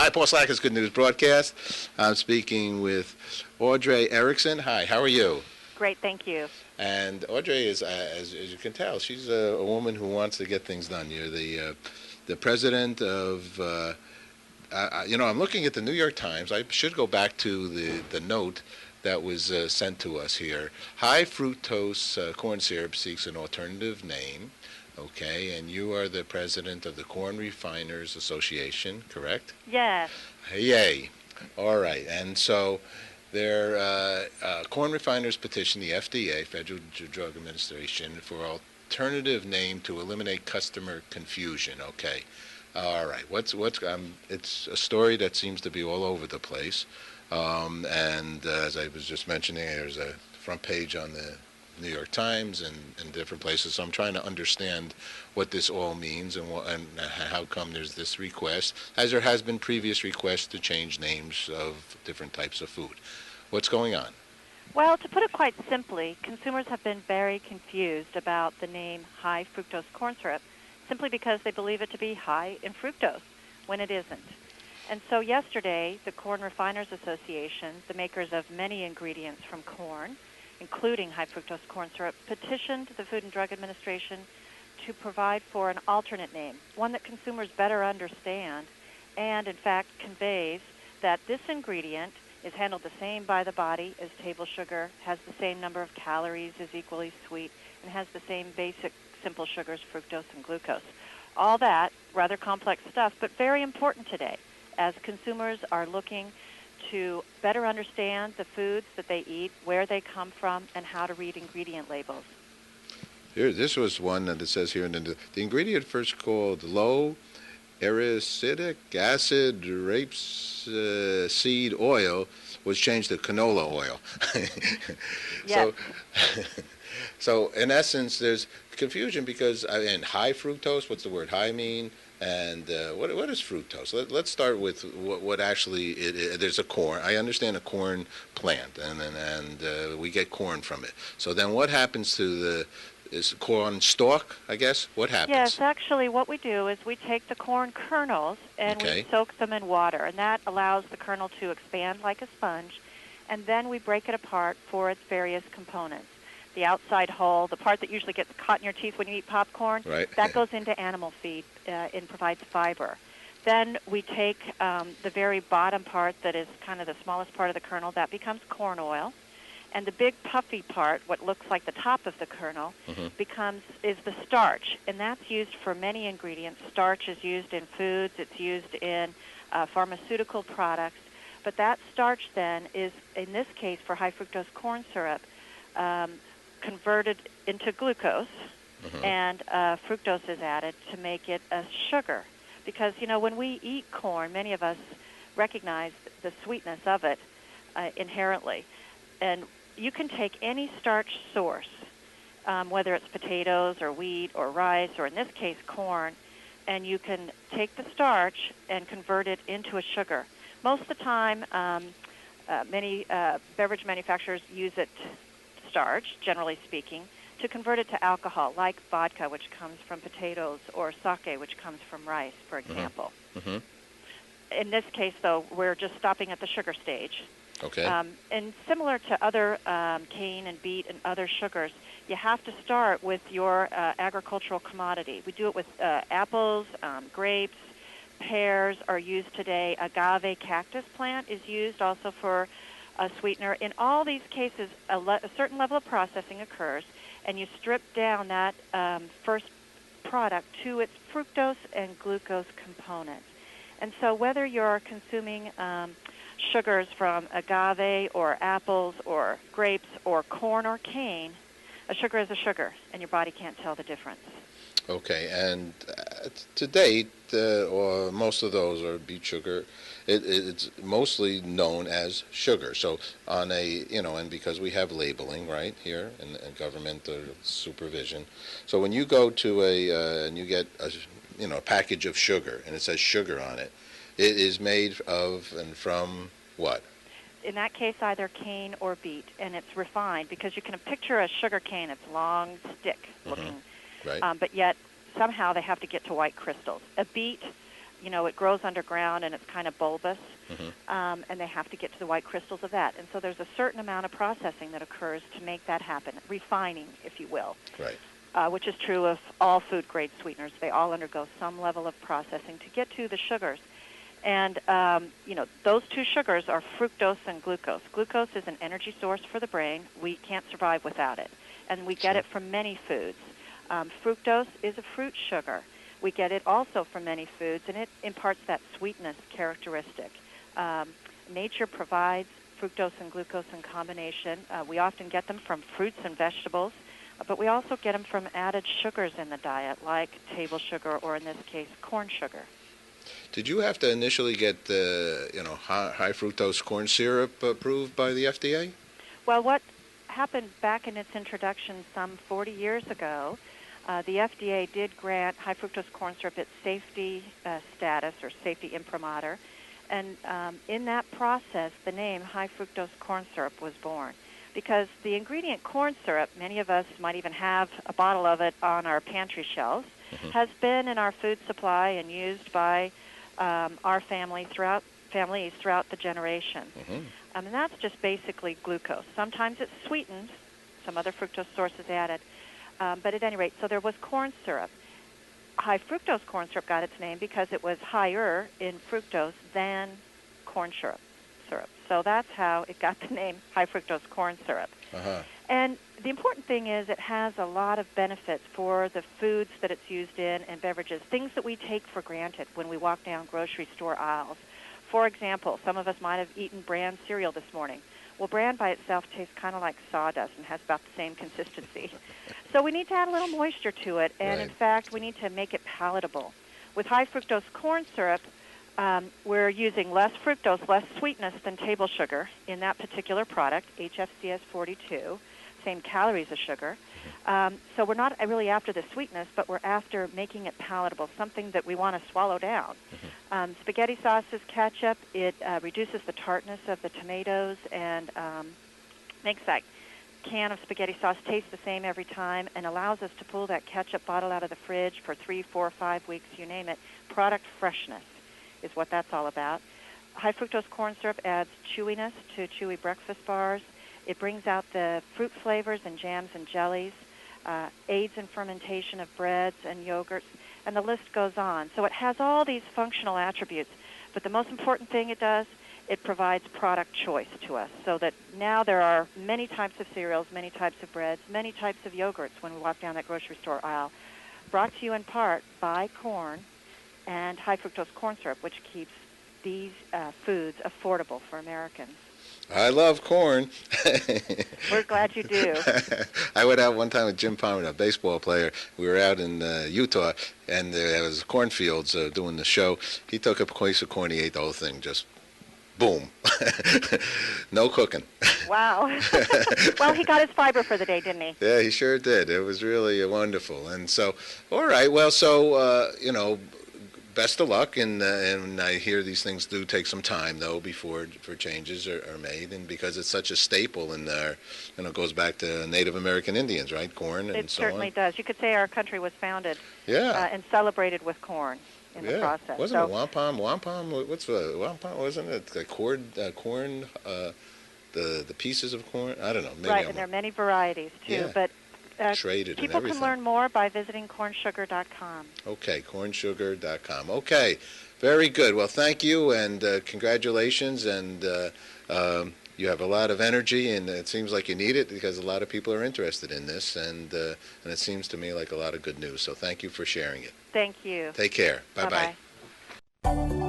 Hi, Paul Slacker's Good News Broadcast. I'm speaking with Audrae Erickson. Hi, how are you? Great, thank you. And Audrae is, as you can tell, she's a woman who wants to get things done. You're the president of, I'm looking at the New York Times. I should go back to the note that was sent to us here. High fructose corn syrup seeks an alternative name. Okay, and you are the president of the Corn Refiners Association, correct? Yes. Yay. All right, and so their corn refiners petition the FDA, Federal Drug Administration, for alternative name to eliminate customer confusion. Okay. All right. It's a story that seems to be all over the place. And as I was just mentioning, there's a front page on the New York Times and different places. So I'm trying to understand what this all means and how come there's this request, as there has been previous requests to change names of different types of food. What's going on? Well, to put it quite simply, consumers have been very confused about the name high fructose corn syrup simply because they believe it to be high in fructose when it isn't. And so yesterday, the Corn Refiners Association, the makers of many ingredients from corn, including high fructose corn syrup, petitioned the Food and Drug Administration to provide for an alternate name, one that consumers better understand and, in fact, conveys that this ingredient is handled the same by the body as table sugar, has the same number of calories, is equally sweet, and has the same basic simple sugars, fructose and glucose. All that, rather complex stuff, but very important today as consumers are looking to better understand the foods that they eat, where they come from, and how to read ingredient labels. Here, this was one that it says here, and the ingredient first called low acidic acid rapeseed oil was changed to canola oil. Yes. So in essence, there's confusion because high fructose. What's the word high mean? And what is fructose? Let's start with what actually there's a corn. I understand a corn plant, and we get corn from it. So then, what happens to is corn stalk? I guess what happens? Yes, actually, what we do is we take the corn kernels and we soak them in water, and that allows the kernel to expand like a sponge, and then we break it apart for its various components. The outside hull, the part that usually gets caught in your teeth when you eat popcorn, that goes into animal feed and provides fiber. Then we take the very bottom part that is kind of the smallest part of the kernel, that becomes corn oil. And the big puffy part, what looks like the top of the kernel, is the starch. And that's used for many ingredients. Starch is used in foods. It's used in pharmaceutical products. But that starch then is, in this case, for high fructose corn syrup, converted into glucose, and fructose is added to make it a sugar. Because, when we eat corn, many of us recognize the sweetness of it inherently. And you can take any starch source, whether it's potatoes or wheat or rice or, in this case, corn, and you can take the starch and convert it into a sugar. Most of the time, many beverage manufacturers use it starch, generally speaking, to convert it to alcohol, like vodka, which comes from potatoes, or sake, which comes from rice, for example. In this case, though, we're just stopping at the sugar stage. Okay. And similar to other cane and beet and other sugars, you have to start with your agricultural commodity. We do it with apples, grapes, pears are used today. Agave cactus plant is used also for a sweetener. In all these cases, a certain level of processing occurs, and you strip down that first product to its fructose and glucose components. And so whether you're consuming sugars from agave or apples or grapes or corn or cane, a sugar is a sugar, and your body can't tell the difference. Okay, and to date, or most of those are beet sugar. It's mostly known as sugar. So on and because we have labeling right here and government supervision. So when you go to and you get a package of sugar and it says sugar on it, it is made of and from what? In that case, either cane or beet, and it's refined because you can picture a sugar cane. It's long, stick looking, right. But yet somehow they have to get to white crystals. A beet, it grows underground and it's kind of bulbous, and they have to get to the white crystals of that. And so there's a certain amount of processing that occurs to make that happen, refining, if you will. Right. Which is true of all food-grade sweeteners. They all undergo some level of processing to get to the sugars. And, those two sugars are fructose and glucose. Glucose is an energy source for the brain. We can't survive without it. And we get it from many foods. Fructose is a fruit sugar. We get it also from many foods, and it imparts that sweetness characteristic. Nature provides fructose and glucose in combination. We often get them from fruits and vegetables. But we also get them from added sugars in the diet, like table sugar or, in this case, corn sugar. Did you have to initially get the high fructose corn syrup approved by the FDA? Well, what happened back in its introduction some 40 years ago, the FDA did grant high fructose corn syrup its safety status or safety imprimatur, and in that process, the name high fructose corn syrup was born. Because the ingredient corn syrup, many of us might even have a bottle of it on our pantry shelves, has been in our food supply and used by our families throughout the generation. And that's just basically glucose. Sometimes it's sweetened, some other fructose source is added. But at any rate, so there was corn syrup. High fructose corn syrup got its name because it was higher in fructose than corn syrup. So that's how it got the name high fructose corn syrup. And the important thing is it has a lot of benefits for the foods that it's used in and beverages, things that we take for granted when we walk down grocery store aisles. For example, some of us might have eaten bran cereal this morning. Well, bran by itself tastes kind of like sawdust and has about the same consistency. So we need to add a little moisture to it, and in fact, we need to make it palatable. With high fructose corn syrup, we're using less fructose, less sweetness than table sugar in that particular product, HFCS 42, same calories as sugar. So we're not really after the sweetness, but we're after making it palatable, something that we want to swallow down. Spaghetti sauce is ketchup. It reduces the tartness of the tomatoes and makes that can of spaghetti sauce taste the same every time and allows us to pull that ketchup bottle out of the fridge for 3, 4, 5 weeks, you name it. Product freshness is what that's all about. High fructose corn syrup adds chewiness to chewy breakfast bars. It brings out the fruit flavors in jams and jellies, aids in fermentation of breads and yogurts, and the list goes on. So it has all these functional attributes, but the most important thing it does, it provides product choice to us, so that now there are many types of cereals, many types of breads, many types of yogurts when we walk down that grocery store aisle, brought to you in part by corn and high fructose corn syrup, which keeps these foods affordable for Americans. I love corn. We're glad you do. I went out one time with Jim Palmer, a baseball player. We were out in Utah, and there was cornfields doing the show. He took a piece of corn, he ate the whole thing, just boom. No cooking. Wow. Well, he got his fiber for the day, didn't he? Yeah, he sure did. It was really wonderful. And so, all right, well, so, best of luck, and I hear these things do take some time, though, before changes are made, and because it's such a staple in there, it goes back to Native American Indians, right? Corn and so on. It certainly does. You could say our country was founded and celebrated with corn in the process. Wasn't it wampum? What's the wampum? Wasn't it the corn? The pieces of corn? I don't know. Maybe right, and there are many varieties too. But traded people and everything. Can learn more by visiting cornsugar.com. Okay, cornsugar.com. Okay, very good. Well, thank you, and congratulations, and you have a lot of energy, and it seems like you need it because a lot of people are interested in this, and it seems to me like a lot of good news. So thank you for sharing it. Thank you. Take care. Bye-bye. Bye-bye.